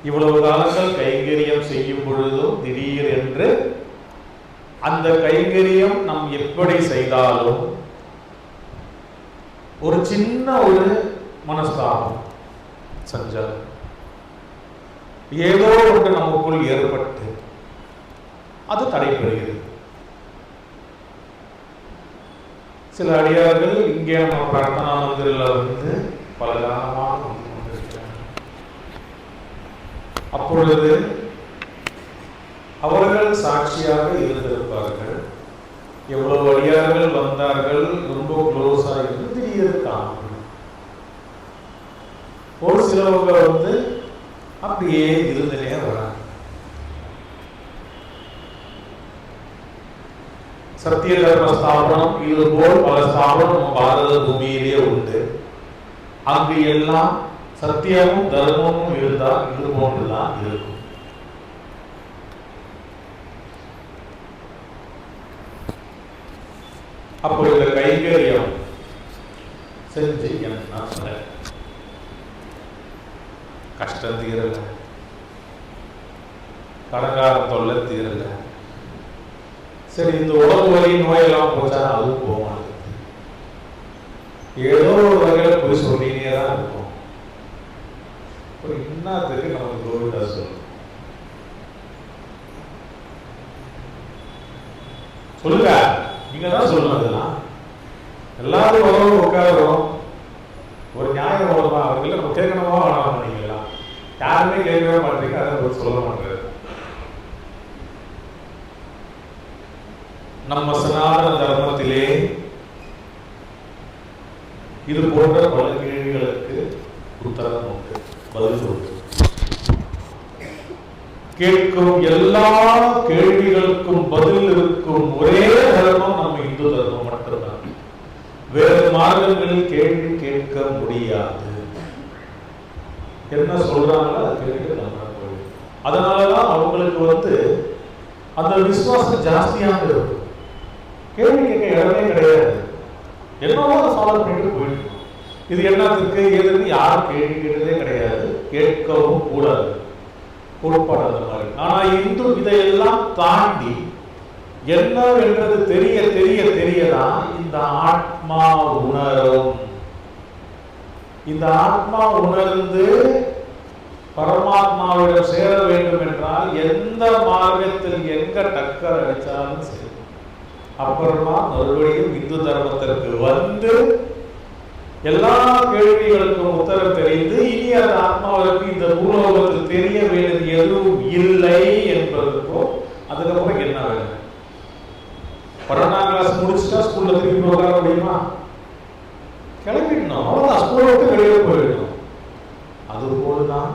இவ்வளவு காலங்கள் கைங்கரியம் செய்யும் பொழுதும் திடீரென்று அந்த கைங்கரியம் நாம் எப்படி செய்தாலும் ஒரு சின்ன ஒரு மனஸ்தாபம் சஞ்சலம் ஏதோ ஒன்று நமக்குள் ஏற்பட்டு அது தடைபடுகிறது. சில அடியார்கள் இங்கே நம்ம பிரார்த்தனா மந்திரில் வந்து பல காலமாக வந்து கொண்டிருக்கிறார்கள். அப்பொழுது அவர்கள் சாட்சியாக இருந்திருப்பார்கள். எவ்வளவு அடியார்கள் வந்தார்கள், ரொம்ப க்ளோஸா இருந்து திடீர்னு ஒரு சிலவங்க வந்து அப்படியே இருந்தனே வராங்க. சத்திய தர்ம ஸ்தாபனம் இது போல் பல ஸ்தாபனம் பாரத பூமியிலே உண்டு. அங்கு எல்லாம் சத்தியமும் தர்மமும் இருந்தால் இது போன்றுதான் இருக்கும். அப்போ இந்த கைங்கரியம் செஞ்சு என்ன சொன்ன கஷ்டம் தீரல, கடங்கார தொல்லை தீரல. சரி, இந்த உடம்பு வலி நோயெல்லாம் போச்சா அதுவும் போக மாட்டேங்குது. ஏதோ ஒரு வகையில போய் சொல்லினே தான் இருக்கும். இன்னத்துக்கு நமக்கு கோவிந்தா சொல்லுங்க, நீங்க தான் சொல்லணும். எல்லாரும் உறவு உட்காரோம், ஒரு நியாயம் வருமா அவர்கள் நம்ம கேட்கணுமா வேணாம் பண்ணீங்களா? யாருமே கேட்கவே மாட்டீங்க, அதை சொல்ல மாட்டேங்க. நம்ம சனாதன தர்மத்திலே இது போன்ற பல கேள்விகளுக்கு உத்தரம் உண்டு, பதில் உண்டு. கேட்கும் எல்லா கேள்விகளுக்கும் பதில் இருக்கும் ஒரே தர்மம் நம்ம இந்து தர்மம் மட்டும்தான். வேறு மார்க்கங்களில் கேள்வி கேட்க முடியாது. என்ன சொல்றாங்களோ அது கேள்வி நம்ம. அதனாலதான் அவங்களுக்கு வந்து அந்த விசுவாசம் ஜாஸ்தியாக இருக்கும். கேள்வி கேட்க இடமே கிடையாது. என்னவோ ஃபாலோ பண்ணிட்டு போயிட்டு இது என்னத்துக்கு எதுக்கு யாரும் கேள்வி கேட்டதே கிடையாது, கேட்கவும் கூடாது, கோட்பாடு அந்த மாதிரி. ஆனா இந்து இதையெல்லாம் தாண்டி என்னவென்றது தெரிய தெரிய தெரியதான் இந்த ஆத்மா உணரும். இந்த ஆத்மா உணர்ந்து பரமாத்மாவிடம் சேர வேண்டும் என்றால் எந்த மார்க்கத்தில் எங்க டக்கர் அடிச்சாலும் சரி, அப்புறமா மறுபடியும் இந்து தர்மத்திற்கு வந்து எல்லா கேள்விகளுக்கும் உத்தரம் தெரிந்து இனி அந்த ஆத்மாவிற்கு இந்த பூலோகத்தில் தெரிய வேண்டியது எதுவும் இல்லை என்பதற்கோ அதுக்கப்புறம் என்ன வேணும்? 12ஆம் கிளாஸ் முடிச்சுட்டா ஸ்கூல்ல திருப்பி உட்கார முடியுமா? கிளம்பிடணும், அவ்வளவுதான், ஸ்கூலை விட்டு வெளியே போயிடணும். அதுபோல்தான்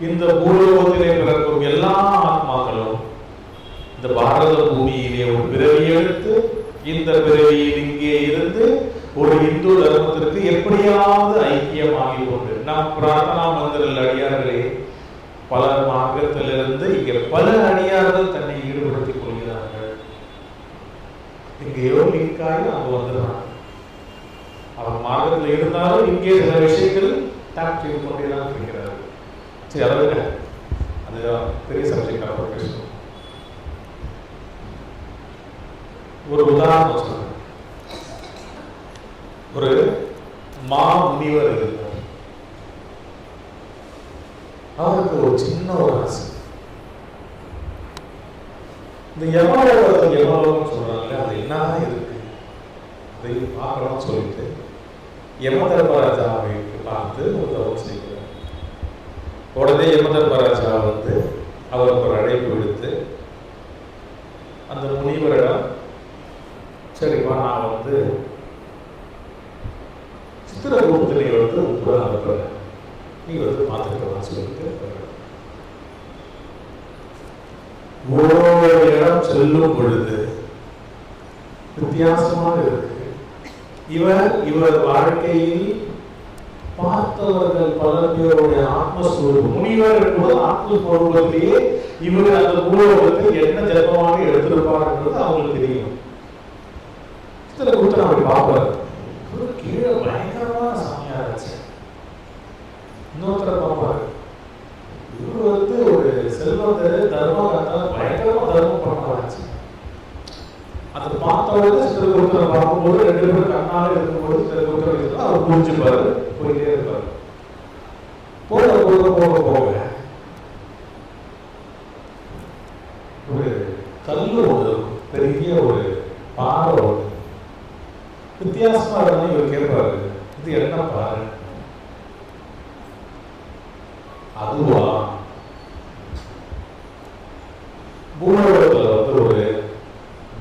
இந்த பூலோகத்திலே பிறக்கும் எல்லா ஆத்மாக்களும் இந்த பாரத பூமியிலே ஒரு பிறவி எடுத்து இந்த பிறவியில் இங்கே இருந்து ஒரு இந்து தர்மத்திற்கு எப்படியாவது ஐக்கியமாகி கொண்டு நம் பிரார்த்தனா மந்திரில் அடியார்களே பல மார்க்கத்திலிருந்து இங்கே பல அடியார்கள் தன்னை ஈடுபடுத்திக் கொள்கிறார்கள். எங்கேயோ லிங்காகி அவங்க வந்துடுறாங்க. அவர் மார்க்கத்தில் இருந்தாலும் இங்கே சில விஷயங்கள் டாப் செய்து கொண்டேதான் இருக்கிறார்கள். சரி, அதை அது பெரிய சப்ஜெக்ட். அப்புறம் பேசுவோம். ஒரு உதாரணம் சொல்றேன். ஒரு முனிவர் இருந்தார். அவருக்கு ஒரு சின்ன ஒரு ஆசை. இந்த யமலோகம் சொல்றாங்க, அது என்னதான் இருக்கு அதை பார்க்கணும்னு சொல்லிட்டு யமதர்மராஜாவை பார்த்து ஒரு தவம் செய்கிறார். உடனே யமதர்மராஜா வந்து அவருக்கு ஒரு அழைப்பு விடுத்து அந்த முனிவரிடம், சரிப்பா நான் வந்து சித்திரகூபத்திலே வந்து உப்புட அனுப்புறேன், நீ வந்து பார்த்துக்கலாம் சொல்லிட்டு ஒவ்வொரு இடம் செல்லும் பொழுது வித்தியாசமாக இருக்கு. இவர் வாழ்க்கையில் பார்த்தவர்கள் பல பேருடைய ஆத்மஸ்வரூபம். முனிவர் என்பது ஆத்மஸ்வரூபத்திலேயே இவர் அந்த பூலோகத்தை என்ன ஜென்மமாக எடுத்திருப்பார்ன்றது அவங்களுக்கு தெரியும். சித்திரகூபத்தை அப்படி பார்ப்பார். கீழே பயங்கரமான சாமியா இருந்துச்சு. இன்னொருத்தர பார்ப்பாரு, இவரு வந்து சித்திரகுப்தரை பார்க்கும்போது 2 பேரும் கண்ணால இருக்கும்போது சித்திரகுப்தர் அவர் புரிஞ்சுப்பாரு, போயிட்டே இருப்பாரு. போக போக போக போக ஒரு கல்லு ஒன்று இருக்கும், பெரிய ஒரு பாறை ஒன்று வித்தியாசமா இருந்தாலும் இவர் கேட்பாரு, இது என்ன பாரு? அதுவா? பூலோகத்துல வந்து ஒரு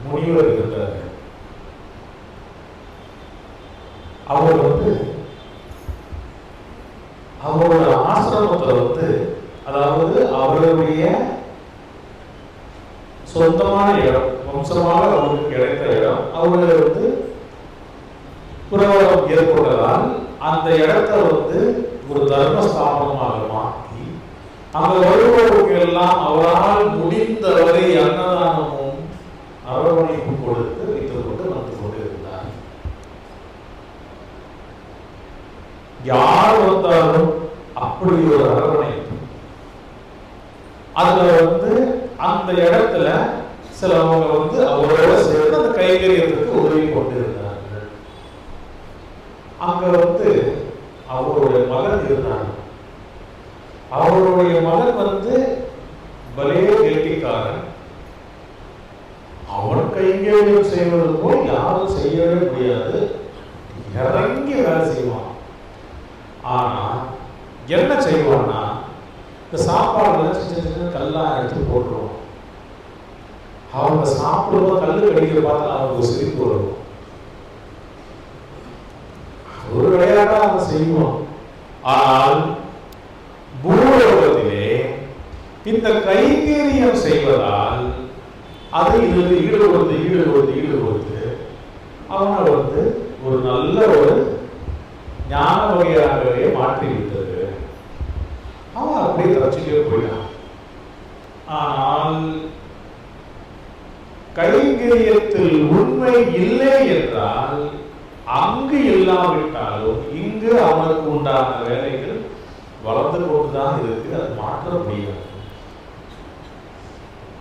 முனிவர் இருந்தாரு. அவர் வந்து அவரோட ஆசிரமத்துல வந்து, அதாவது அவருடைய சொந்தமான இடம், வம்சமாக அவருக்கு கிடைத்த இடம், அவரு வந்து புரவலம் ஏற்பட்டதால் அந்த இடத்தை வந்து ஒரு தர்மஸ்தாபனமாக மாற்றி அங்க வருபவர்களுக்கு எல்லாம் அவரால் முடிந்தவரை அன்னதானமும் அரவணைப்பு கொடுத்து வைத்துக் கொண்டு வந்து கொண்டிருந்தார். யார் வந்தாலும் அப்படி ஒரு அரவணைப்பு. அதுல வந்து அந்த இடத்துல சிலவங்க வந்து அவரோட சேர்ந்து அந்த கைகரியத்துக்கு உதவி கொண்டிருந்தார்கள். அங்க வந்து அவருடைய மகன் இருந்தாங்க. அவருடைய மகன் வந்து பலே கெட்டிக்காரன். அவன் கைங்கரியம் செய்வது போல் யாரும் செய்யவே முடியாது, இறங்கி வேலை செய்வான். ஆனா என்ன செய்வான்னா, இந்த சாப்பாடுல சின்ன சின்ன கல்லா எடுத்து போட்டுருவான். அவங்க சாப்பிடுவோம், கல்லு கடிக்கிற பார்த்தா அவங்களுக்கு சிரிப்பு வரும். ஒரு விளையாட்டா அவங்க செய்வோம். ஆனால் பூலோகத்திலே இந்த கைங்கரியம் செய்வதால் அது இதுக்கு ஈடுபடுத்து அவனை வந்து ஒரு நல்ல ஒரு ஞான வகையாகவே மாற்றி விட்டது. அவன் அப்படியே தச்சுக்கே போயிட்டான். ஆனால் கைங்கரியத்தில் உண்மை இல்லை என்றால் அங்கு இல்லாவிட்டாலும் இங்கு அவனுக்கு உண்டான வேலைகள் வளர்ந்து கொண்டுதான் இருக்கு. அது மாற்ற முடியாது.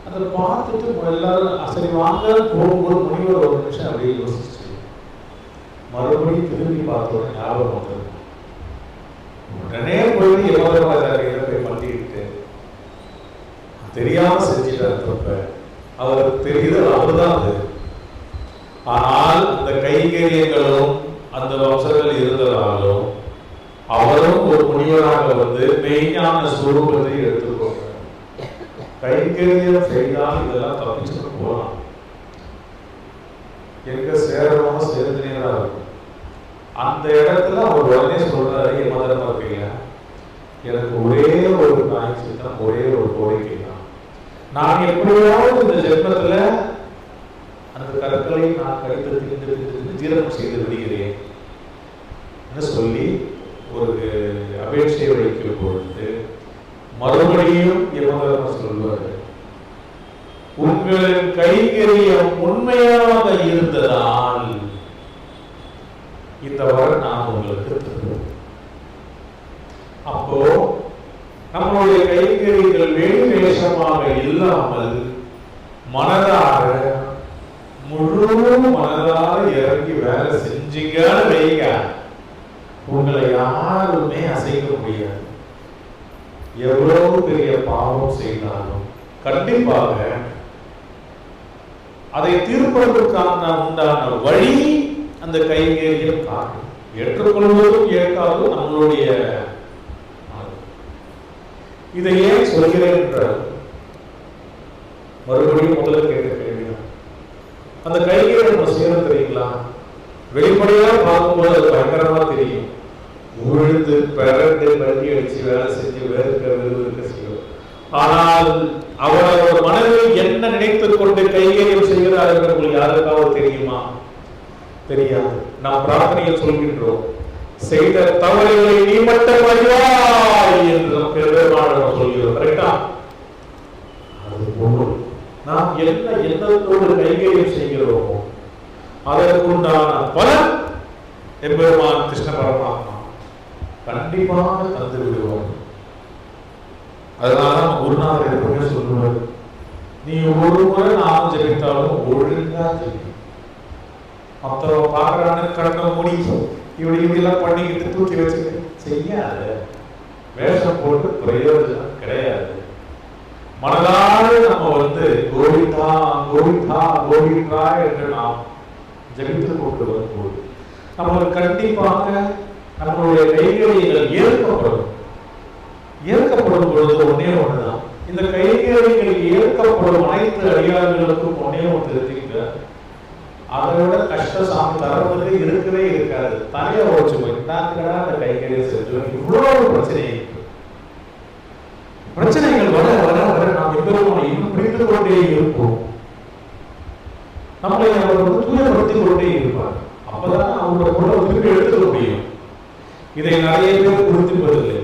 அதை பார்த்துட்டு எல்லாரும் சரி வாங்க போகும்போது முனிவர் ஒரு நிமிஷம் அப்படியே யோசிச்சு மறுபடியும் திரும்பி பார்த்தோட ஞாபகம் வந்தது. உடனே போய் யமதர்மராஜாரியில போய் மாட்டிக்கிட்டு தெரியாம செஞ்சிட்டார் தப்ப. அவருக்கு தெரியுது அவர்தான் அது. ஆனால் அந்த கைங்கரியங்களும் அந்த வம்சங்கள் இருந்ததாலும் அவரும் ஒரு முனிவராக வந்து மெய்ஞான சுரூபத்தை எடுத்துக்கொண்டார். கைங்கரியம் செய்தால் இதெல்லாம் தப்பிச்சுட்டு போகலாம். எங்க சேரணும் சேர்ந்துனேதான் இருக்கும். அந்த இடத்துல அவர் உடனே சொல்றாரு, யமதர்மராஜா, எனக்கு ஒரே ஒரு பிராயச்சித்தம், ஒரே ஒரு கோரிக்கை தான். நான் எப்படியாவது இந்த ஜென்மத்துல அந்த கற்களை நான் கடித்து ஜீரணம் செய்து விடுகிறேன் என்று சொல்லி ஒரு அபேட்சை வைக்கும் பொழுது மறுபடியும் யமதர்மர் சொல்வார், உங்கள் கைங்கரியம் உண்மையாக இருந்ததால் இந்த வரம் நான் உங்களுக்கு தருவேன். அப்போ நம்மளுடைய கைங்கரியங்கள் வெளிவேஷமாக இல்லாமல் மனதார முழு மனதார இறங்கி வேலை செஞ்சீங்கன்னு வைங்க, உங்களை யாருமே அசைக்க முடியாது. எவ்வளவு பெரிய பாவம் செய்தாலும் கண்டிப்பாக அதை தீர்ப்பதற்கான உண்டான வழி அந்த கைங்கரியம் காட்டும். ஏற்றுக்கொள்வதும் ஏற்காதும் நம்மளுடைய. இதை ஏன் சொல்கிறேன் என்றால், மறுபடியும் முதல்ல கேட்க கேள்விதான், அந்த கைங்கரியம் நம்ம செய்யணும் தெரியுங்களா? வெளிப்படையா பார்க்கும்போது அது பயங்கரமா தெரியும். உழுந்து பிறந்து பள்ளி அடிச்சு வேலை செஞ்சு வேறுக்க செய்யும். ஆனால் அவரவர் மனதில் என்ன நினைத்துக் கொண்டு கைங்கரியம் செய்கிறார் என்று உங்களுக்கு யாருக்காவது தெரியுமா? தெரியாது. நாம் பிரார்த்தனையில் சொல்கின்றோம், செய்த தவறுகளை நீ மட்டும் அறிவாய் என்று பெருமாள் சொல்கிறோம். கரெக்டா? அது போன்று நாம் என்ன எண்ணத்தோடு கைங்கரியம் செய்கிறோமோ அதற்குண்டான பலன் எம்பெருமான் கிருஷ்ண பரமாத்மா கண்டிப்பாக தந்து விடுவார். அதனால குருநாதர் எப்பவுமே சொல்லுவார், நீ ஒரு முறை நாமம் ஜெபித்தாலும் ஒழுங்கா ஜெபி, மற்றவங்க பார்க்கறான்னு கண்ணை மூடி இப்படிலாம் பண்ணிக்கிட்டு தூக்கி வச்சுட்டு செய்யாத. வேஷம் போட்டு பிரயோஜனம் கிடையாது. மனதார நம்ம கோவிந்தா கோவிந்தா கோவிந்தா என்று நாம் ஜெபித்து கொண்டு வரும்போது நம்மளுக்கு கண்டிப்பாக நம்மளுடைய கைகறிகள் ஏற்கப்படும் பொழுது ஒன்னே ஒண்ணுதான். இந்த கைகறிகள் ஏற்கப்படும் அனைத்து அடியார்களுக்கும் ஒன்னே ஒன்று தெரிஞ்சுக்க, அதை விட கஷ்ட சாமி தரவுக்கு இருக்கவே இருக்காது. தனியா ஓச்சு போயிட்டாங்கடா அந்த கைகறியை செஞ்சு இவ்வளவு பிரச்சனைகள் வர வர வர நாம் எல்லோரும் இன்னும் புரிந்து கொண்டே இருப்போம். நம்மளை அவர் தூயப்படுத்திக் கொண்டே இருப்பார். அப்பதான் அவங்களோட பொருளை திருப்பி எடுத்துக்க முடியும். இதை நிறைய பேர் புரிந்துப்பதில்லை.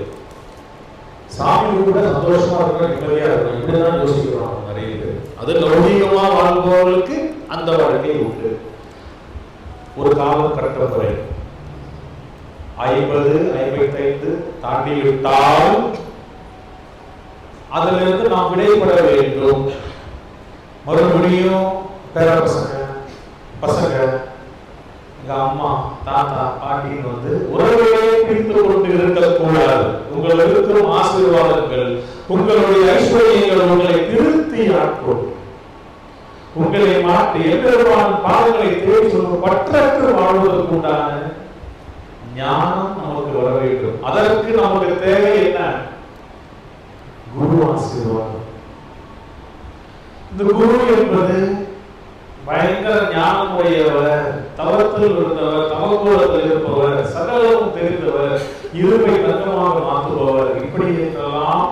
சாமி கூட சந்தோஷமா இருக்கிற நிம்மதியா இருக்கும் இப்படிதான் யோசிக்கிறோம் நிறைய பேர். அது லௌகீகமா வாழ்பவர்களுக்கு அந்த வாழ்க்கை உண்டு. ஒரு காலம் கட்டப்பறை 50, 55 தாண்டி விட்டால் அதிலிருந்து நாம் விடைபெற வேண்டும். மறுபடியும் பேர பசங்க எங்க அம்மா தாத்தா பாட்டின்னு உறவையே பிரித்து கொண்டு இருக்கக்கூடாது. உங்கள் இருக்கும் ஆசீர்வாதங்கள், உங்களுடைய ஐஸ்வர்யங்கள் உங்களை திருத்தி ஆட்கொள்ளும். உங்களை மாற்றி எவ்வளவான பாதங்களை தேடி சொல்லும் பற்றற்று வாழ்வதற்கு உண்டான ஞானம் நமக்கு வர வேண்டும். அதற்கு நமக்கு தேவை என்ன? குரு ஆசீர்வாதம். இந்த குரு என்பது பயங்கர ஞானம் உடையவர், தவத்தில் இருந்தவர், தவக்கோலத்தில் இருப்பவர், சகலமும் தெரிந்தவர், இருமை தங்கமாக மாற்றுபவர், இப்படி என்றெல்லாம்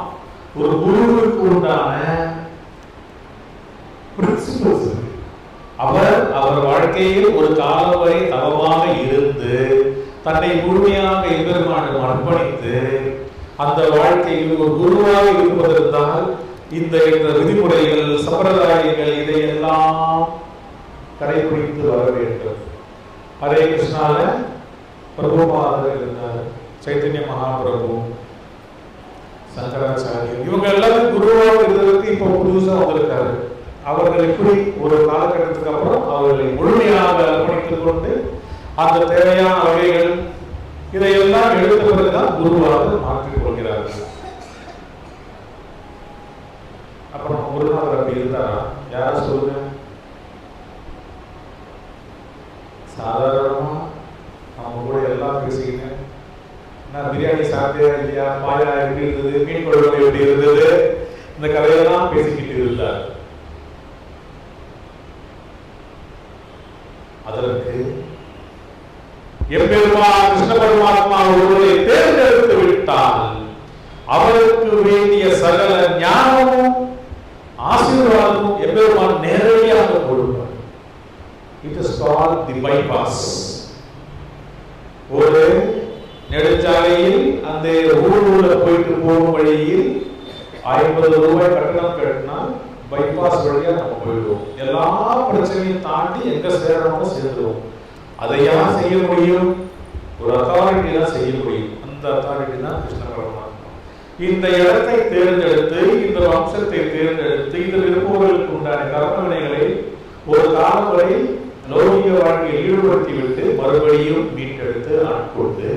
ஒரு குருவுக்கு உண்டான பிரின்சிபல்ஸ். அவர் வாழ்க்கையில் ஒரு காலம் வரை தவமாக இருந்து தன்னை முழுமையாக எம்பெருமானிடம் அர்ப்பணித்து அந்த வாழ்க்கையில் ஒரு குருவாக இருப்பதற்கால் இந்த விதிமுறைகள், சம்பிரதாயங்கள் இதையெல்லாம் கடைபிடித்து வர வேண்டும். ஹரே கிருஷ்ணால பிரபுபாதர் இருந்தார், சைத்தன்ய மகாபிரபு, சங்கராச்சாரியர், இவங்க எல்லாரும் குருவாக இருந்ததுக்கு இப்போ புதுசா வந்திருக்காரு. அவர்கள் இப்படி ஒரு காலகட்டத்துக்கு அப்புறம் அவர்களை முழுமையாக அர்ப்பணித்துக் கொண்டு அந்த தேவையான வகைகள் இதையெல்லாம் எடுத்த பிறகுதான் குருவாக மாற்றிக் கொள்கிறார்கள். அப்புறம் குருநாதர் அப்படி இருந்தாரா? யார சொல்லுங்க. சாதாரணமா நம்ம கூட எல்லாம் பேசிக்கிங்க, நான் பிரியாணி சாப்பிட்டே இல்லையா, பாயா எப்படி இருந்தது, மீன் குழம்பு எப்படி இருந்தது, இந்த கதையெல்லாம் பேசிக்கிட்டு இருந்தார். அதற்கு எம்பெருமான் கிருஷ்ண பரமாத்மா ஒருவரை தேர்ந்தெடுத்து விட்டால் அவருக்கு வேண்டிய சகல ஞானமும் ஆசீர்வாதமும் எம்பெருமான் நேரடியாக கொடுப்பார். It is called the bypass. ஒரு நெடுஞ்சாலையில் அந்த ஊருக்குள்ள போயிட்டு போகும் வழியில் 50 ரூபாய் கட்டணம் கட்டினா பைபாஸ் வழியா நம்ம போயிடுவோம். எல்லா பிரச்சனையும் தாண்டி எங்க சேரணுமோ சேர்ந்துருவோம். அதை யார் செய்ய முடியும்? ஒரு அத்தாரிட்டி தான் செய்ய முடியும். அந்த அத்தாரிட்டி தான் கிருஷ்ண பரமாத்மா. இந்த இடத்தை தேர்ந்தெடுத்து, இந்த வம்சத்தை தேர்ந்தெடுத்து, இதில் இருப்பவர்களுக்கு உண்டான கர்ம வினைகளை ஒரு காலம் வரை லௌகிக வாழ்க்கையை ஈடுபடுத்தி விட்டு மறுபடியும் மீட்டெடுத்து ஆட்கொண்டு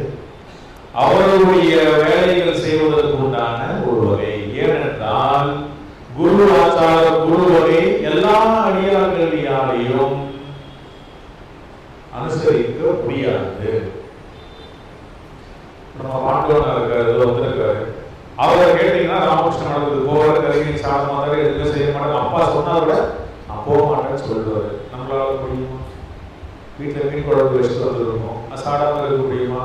அவர்களுடைய வேலைகள் செய்வதற்கு உண்டான ஒரு வகை. ஏனென்றால் குரு ஆச்சார குரு வகை எல்லா அடியார்களையும் அனுசரிக்க முடியாது. நம்ம பாண்டவனா இருக்காரு, வந்திருக்காரு, அவரை கேட்டீங்கன்னா ராமகிருஷ்ண மடத்துக்கு போகிற கலைஞர் சாப்பிட மாட்டாரு, எதுவும் செய்ய மாட்டாரு, அப்பா சொன்னா கூட நான் போக மாட்டேன்னு சொல்லிடுவாரு. நம்மளால முடியுமா? வீட்டில் மீன் குழம்பு வச்சுட்டு வந்துருக்கோம், சாடாம இருக்க முடியுமா?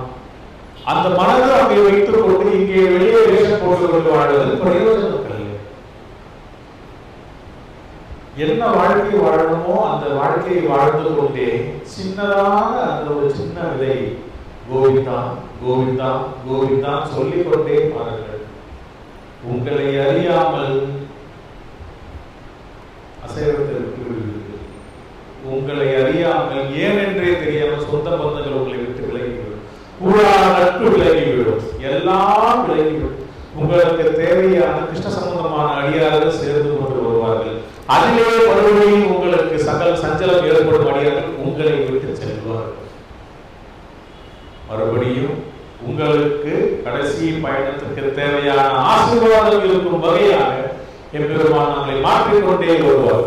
அந்த மனதை அங்கே வைத்துக் கொண்டு இங்கே வெளியே வேஷம் போட்டு கொண்டு வாழ்வது பிரயோஜனம் இல்லை. என்ன வாழ்க்கை வாழணுமோ அந்த வாழ்க்கையை வாழ்ந்து கொண்டே சின்னதாக அந்த ஒரு சின்ன விதை கோவிந்தா கோவிந்தா கோவிந்தா சொல்லிக் கொண்டே பாருங்கள். உங்களை அறியாமல் அசைவத்தை விட்டு விடுவீர்கள். உங்களை அறியாமல் ஏனென்றே தெரியாமல் சொந்த பந்தங்கள் உங்களை விட்டு விலகிவிடும், நட்பு விலகிவிடும், எல்லாம் விலகிவிடும். உங்களுக்கு தேவையான கிருஷ்ண சம்பந்தமான அடியார்கள் சேர்ந்து கொண்டு வருவார்கள். அதிலே மறுபடியும் உங்களுக்கு சகல சஞ்சலம் ஏற்படும் அடியார்கள் உங்களை விட்டு செல்லும். மறுபடியும் உங்களுக்கு கடைசி பயணத்திற்கு தேவையான ஆசீர்வாதம் இருக்கும் வகையாக எம்பெருமான் நம்மளை மாற்றிக்கொண்டே வருவார்.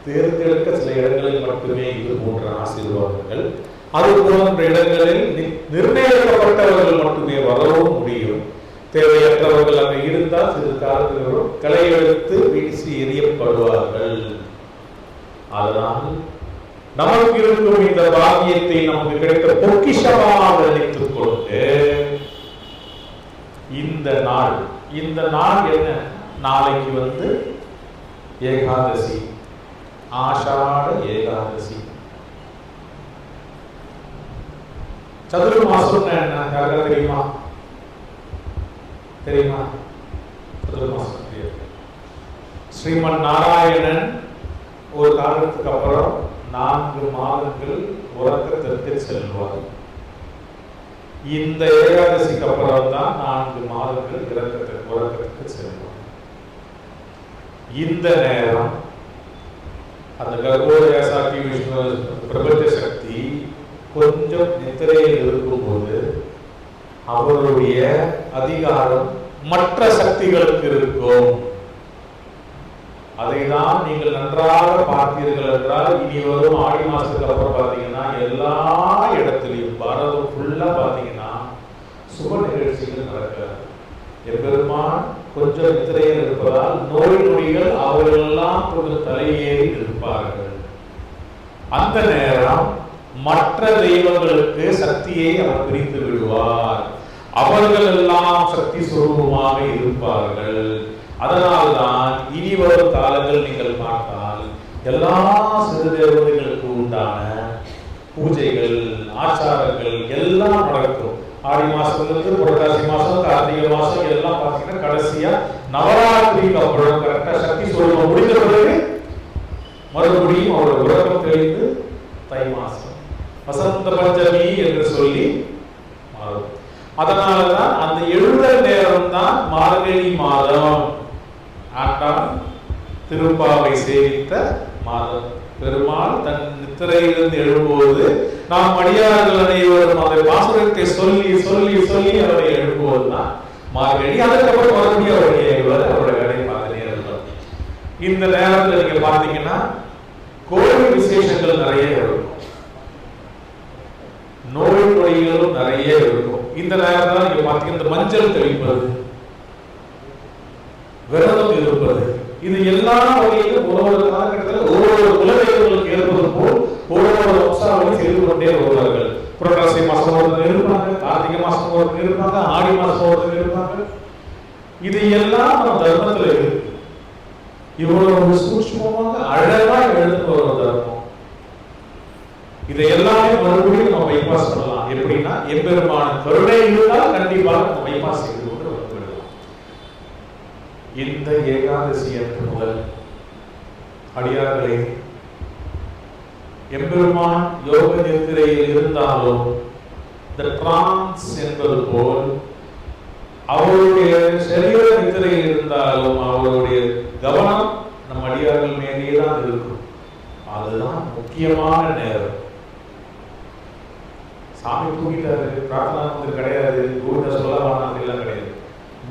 தேர்ந்தெடுக்க சில இடங்களில் மட்டுமே இது போன்ற ஆசீர்வாதங்கள், அது போன்ற இடங்களில் நிர்ணயிக்கப்பட்டவர்கள் மட்டுமே வரவும் முடியும். தேவையற்றவர்கள் அங்கே இருந்தால் சிறு காலத்தில் களை எடுத்து வீசி எறியப்படுவார்கள். அதனால் நமக்கு இருக்கும் இந்த பாக்கியத்தை நமக்கு கிடைத்த பொக்கிஷமாக நினைத்துக் கொண்டு இந்த நாள் என்ன, நாளைக்கு ஏகாதசி, ஆஷாட ஏகாதசி. சதுர்மாசம் என்ன யாருக்கா தெரியுமா? சதுர்மாசம் ஸ்ரீமன் நாராயணன் ஒரு காலத்துக்கு அப்புறம் 4 மாதங்கள் உறக்கத்திற்கு செல்வார். இந்த ஏகாதசிக்கு அப்புறம் தான் 4 மாதங்கள் உறக்கத்திற்கு செல்வார். இந்த நேரம் அந்த கர்ப்போதய சாக்கி விஷ்ணு பிரபஞ்ச சக்தி கொஞ்சம் நித்திரையில் இருக்கும்போது அவருடைய அதிகாரம் மற்ற சக்திகளுக்கு இருக்கும். அதை தான் நீங்கள் நன்றாக பார்த்தீர்கள் என்றால், இனி வரும் ஆடி மாசத்துக்கு அப்புறம் பார்த்தீங்கன்னா எல்லா இடத்திலையும் பாரதம் ஃபுல்லா பார்த்தீங்கன்னா சுப நிகழ்ச்சிகள் நடக்கிறது. எம்பெருமான் கொஞ்சம் நித்திரையில் இருப்பதால் நோய் நொடிகள் அவர்களெல்லாம் கொஞ்சம் தலையேறி இருப்பார்கள். அந்த நேரம் மற்ற தெய்வங்களுக்கு சக்தியை அவர் பிரித்து விடுவார். அவர்கள் எல்லாம் சக்தி சுரூபமாக இருப்பார்கள். அதனால்தான் இனி வரும் காலங்கள் நீங்கள் பார்த்தால் எல்லா சிறு தேவதைகளுக்கு உண்டான பூஜைகள், ஆச்சாரங்கள் எல்லாம் நடக்கும். ஆடி மாசத்துலேருந்து புரட்டாசி மாசம், கார்த்திகை மாசம் எல்லாம் பார்த்தீங்கன்னா கடைசியா நவராத்திரிக்கு அப்புறம் கரெக்டா சக்தி சுரூபம் முடிந்த பிறகு மறுபடியும் அவரோட உறக்கம் தெளிந்து தை மாசம் வசந்த பஞ்சமி என்று சொல்லி மாறும். அதனாலதான் அந்த எழுதல் நேரம் தான் மார்கழி மாதம், ஆண்டான் திருப்பாவை சேவித்த மாதம். பெருமாள் தன் நித்திரையிலிருந்து எழும்போது நாம் அடியார்கள் அனைவரும் அந்த பாசுரத்தை சொல்லி சொல்லி சொல்லி அவரை எழுப்புவதுதான் மார்கழி. அதுக்கப்புறம் மறுபடியும் அவருடைய எழுவது அவருடைய வேலை பார்த்துட்டே இருக்கும். இந்த நேரத்தில் நீங்க பார்த்தீங்கன்னா கோவில் விசேஷங்கள் நிறைய இருக்கும், நோய் நொடிகளும் நிறைய இருக்கும். இந்த நேரத்தில் நீங்க பார்த்தீங்கன்னா இந்த மஞ்சள் தெளிப்பது, விரதம் இருப்பது, இது எல்லா வகையிலும் ஒவ்வொரு காலகட்டத்தில் ஒவ்வொரு குலதெய்வங்களுக்கு ஏற்பது போல் ஒவ்வொரு வம்சாவளி செய்து கொண்டே வருவார்கள். புரட்டாசி மாசம் ஒருத்தர் இருப்பாங்க, கார்த்திகை மாசம் ஒருத்தர் இருப்பாங்க, ஆடி மாசம் ஒருத்தர் இருப்பாங்க. இது எல்லாம் நம்ம தர்மத்தில் இருக்கு. இவ்வளவு சூட்சமாக அழகா எழுந்து வர தர்மம். இதை எல்லாமே மறுபடியும் நம்ம பைபாஸ் பண்ணலாம். எப்படின்னா எம்பெருமான கருணை இருந்தால் கண்டிப்பாக நம்ம பைபாஸ் செய்து கொண்டு வந்துவிடலாம். இந்த ஏகாதசி அன்று முதல் அடியார்களே, எம்பெருமான் யோக நித்திரையில் இருந்தாலும் இந்த டிரான்ஸ் என்பது போல் அவருடைய சரீர நித்திரையில் இருந்தாலும் அவருடைய கவனம் நம் அடியார்கள் மேலேயே தான் இருக்கும். அதுதான் முக்கியமான நேரம். சாமி தூங்கிட்டாரு, பிரார்த்தனா வந்து கிடையாது, கோவிந்தா சொல்லலாம் எல்லாம் கிடையாது.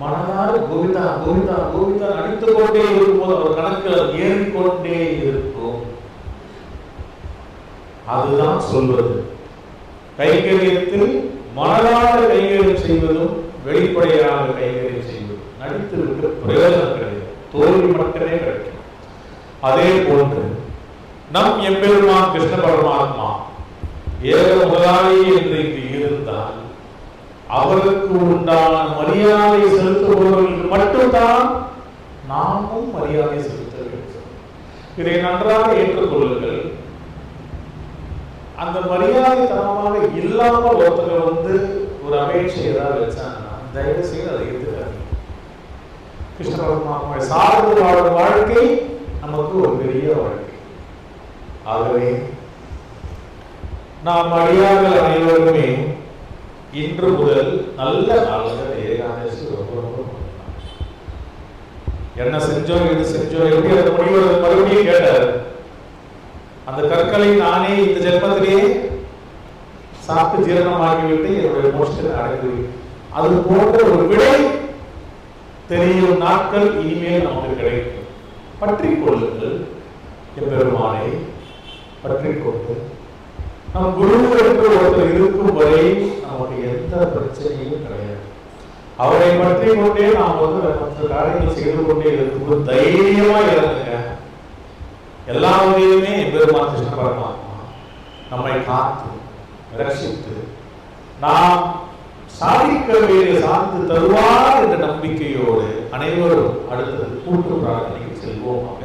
மனதார கோவிந்தா கோவிந்தா கோவிந்தா அடித்துக் கொண்டே இருக்கும்போது அவர் கணக்கில் ஏறிக்கொண்டே இருக்கும். அதுதான் சொல்வது. கைங்கரியத்தில் மனதார கைங்கரியம் செய்வதும் வெளிப்படையாக கைங்கரியம் செய்வதும் நடித்து விட்டு பிரயோஜனம் கிடையாது, தோல்வி மட்டுமே கிடைக்கும். அதே போன்று நம் எம்பெருமான் கிருஷ்ண பரமாத்மா ஏக முதலாளி என்று இங்கு இருந்தால் அவருக்கு உண்டான மரியாதை செலுத்துபவர்களுக்கு மட்டும்தான் நாமும் மரியாதை செலுத்த வேண்டும். இதை நன்றாக ஏற்றுக்கொள்ளுங்கள். அந்த மரியாதை தரமாக இல்லாமல் ஒருத்தர் ஒரு அபேட்சை ஏதாவது வச்சாங்கன்னா தயவு செய்து அதை ஏற்றுக்காது. கிருஷ்ண பரமாத்மா சார்ந்து வாழும் வாழ்க்கை நமக்கு ஒரு பெரிய வாழ்க்கை. ஆகவே நாம் அடியார்கள் அனைவருமே இன்று முதல் நல்ல நாள்கள் ஏகாதசி ரொம்ப என்ன செஞ்சோம் எது செஞ்சோம் எப்படி அந்த முடிவு மறுபடியும் கேட்டார். அந்த கற்களை நானே இந்த ஜென்மத்திலேயே சாப்பிட்டு ஜீரணமாகிவிட்டு என்னுடைய மோட்சத்தை அடைந்து அது போன்ற ஒரு விடை தெரியும் நாட்கள் இனிமேல் நமக்கு கிடைக்கும். பற்றிக் கொள்ளுங்கள் எம்பெருமானை, பற்றிக் கொண்டு நம் குரு என்று ஒருத்தர் இருக்கும் வரை நமக்கு எந்த பிரச்சனையும் கிடையாது. அவரை பற்றி கொண்டே நாம் மற்ற காரியங்கள் செய்து கொண்டே இருக்கும் தைரியமா இறங்குங்க. எல்லா வகையுமே எம்பெருமான் கிருஷ்ண பரமாத்மா நம்மை காத்து ரட்சித்து நாம் சாதிக்க வேண்டிய சார்ந்து தருவார் என்ற நம்பிக்கையோடு அனைவரும் அடுத்தது கூட்டு பிரார்த்தனைக்கு செல்வோமாக.